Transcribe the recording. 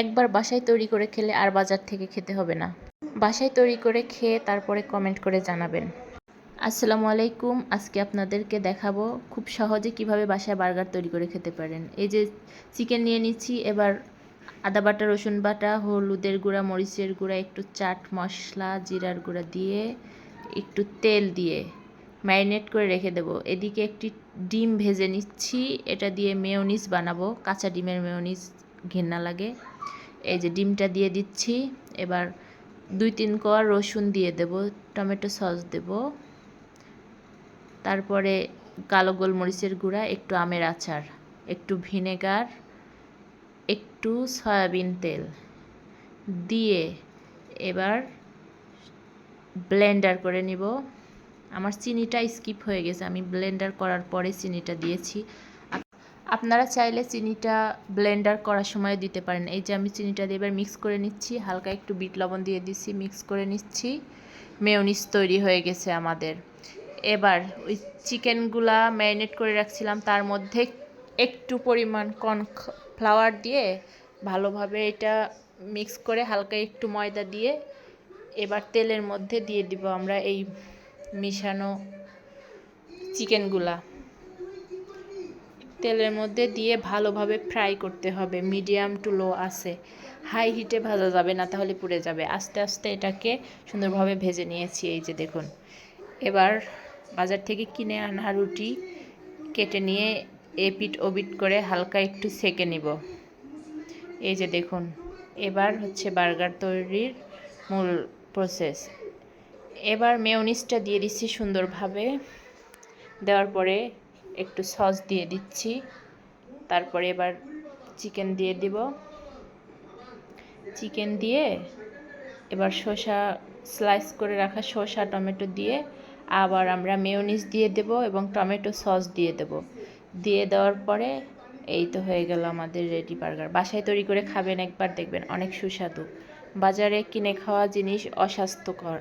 একবার বাসায় তৈরি করে খেলে আর বাজার থেকে খেতে হবে না। বাসায় তৈরি করে খেয়ে তারপরে কমেন্ট করে জানাবেন। আসসালামু আলাইকুম। আজকে আপনাদেরকে দেখাবো খুব সহজে কিভাবে বাসায় বার্গার তৈরি করে খেতে পারেন। এই যে চিকেন নিয়ে নিচ্ছি, এবার আদা বাটা, রসুন বাটা, হলুদের গুঁড়া, মরিচের গুঁড়া, একটু চাট মশলা, জিরার গুঁড়া দিয়ে একটু তেল দিয়ে ম্যারিনেট করে রেখে দেবো। এদিকে একটি ডিম ভেজে নিচ্ছি, এটা দিয়ে মেয়োনিজ বানাবো। কাঁচা ডিমের মেয়োনিজ ঘেন্না লাগে। এই যে ডিমটা দিয়ে দিচ্ছি। এবার 2-3 কোয়া রসুন দিয়ে দেব, টমেটো সস দেব, তারপরে কালো গোলমরিচের গুঁড়া, একটু আমের আচার, একটু ভিনেগার, একটু সয়াবিন তেল দিয়ে এবার ব্লেন্ডার করে নিব। আমার চিনিটা স্কিপ হয়ে গেছে, আমি ব্লেন্ডার করার পরে চিনিটা দিয়েছি। আপনারা চাইলে চিনিটা ব্লেন্ডার করার সময় দিতে পারেন। এই যে আমি চিনিটা দিয়ে এবার মিক্স করে নিচ্ছি, হালকা একটু বিট লবণ দিয়ে দিচ্ছি, মিক্স করে নিচ্ছি। মেয়োনিজ তৈরি হয়ে গেছে আমাদের। এবার ওই চিকেনগুলা ম্যারিনেট করে রাখছিলাম, তার মধ্যে একটু পরিমাণ কর্নফ্লাওয়ার দিয়ে ভালোভাবে এটা মিক্স করে হালকা একটু ময়দা দিয়ে এবার তেলের মধ্যে দিয়ে দিব আমরা এই মিশানো চিকেনগুলা। তেলের মধ্যে দিয়ে ভালোভাবে ফ্রাই করতে হবে, মিডিয়াম টু লো আছে, হাই হিটে ভাজা যাবে না, তাহলে পুড়ে যাবে। আস্তে আস্তে এটাকে সুন্দরভাবে ভেজে নিয়েছি। এই যে দেখুন, এবার বাজার থেকে কিনে আনা রুটি কেটে নিয়ে এপিট ওপিট করে হালকা একটু সেঁকে নিব। এই যে দেখুন, এবার হচ্ছে বার্গার তৈরির মূল প্রসেস। এবার মেয়োনিজটা দিয়ে দিচ্ছি সুন্দরভাবে, দেওয়ার পরে একটু সস দিয়ে দিচ্ছি, তারপরে এবার চিকেন দিয়ে দিব। চিকেন দিয়ে এবার শসা, স্লাইস করে রাখা শসা, টমেটো দিয়ে আবার আমরা মেয়োনিজ দিয়ে দেব এবং টমেটো সস দিয়ে দেব। দিয়ে দেওয়ার পরে এই তো হয়ে গেল আমাদের রেডি বার্গার। বাসায় তৈরি করে খাবেন একবার, দেখবেন অনেক সুস্বাদু। বাজারে কিনে খাওয়া জিনিস অস্বাস্থ্যকর।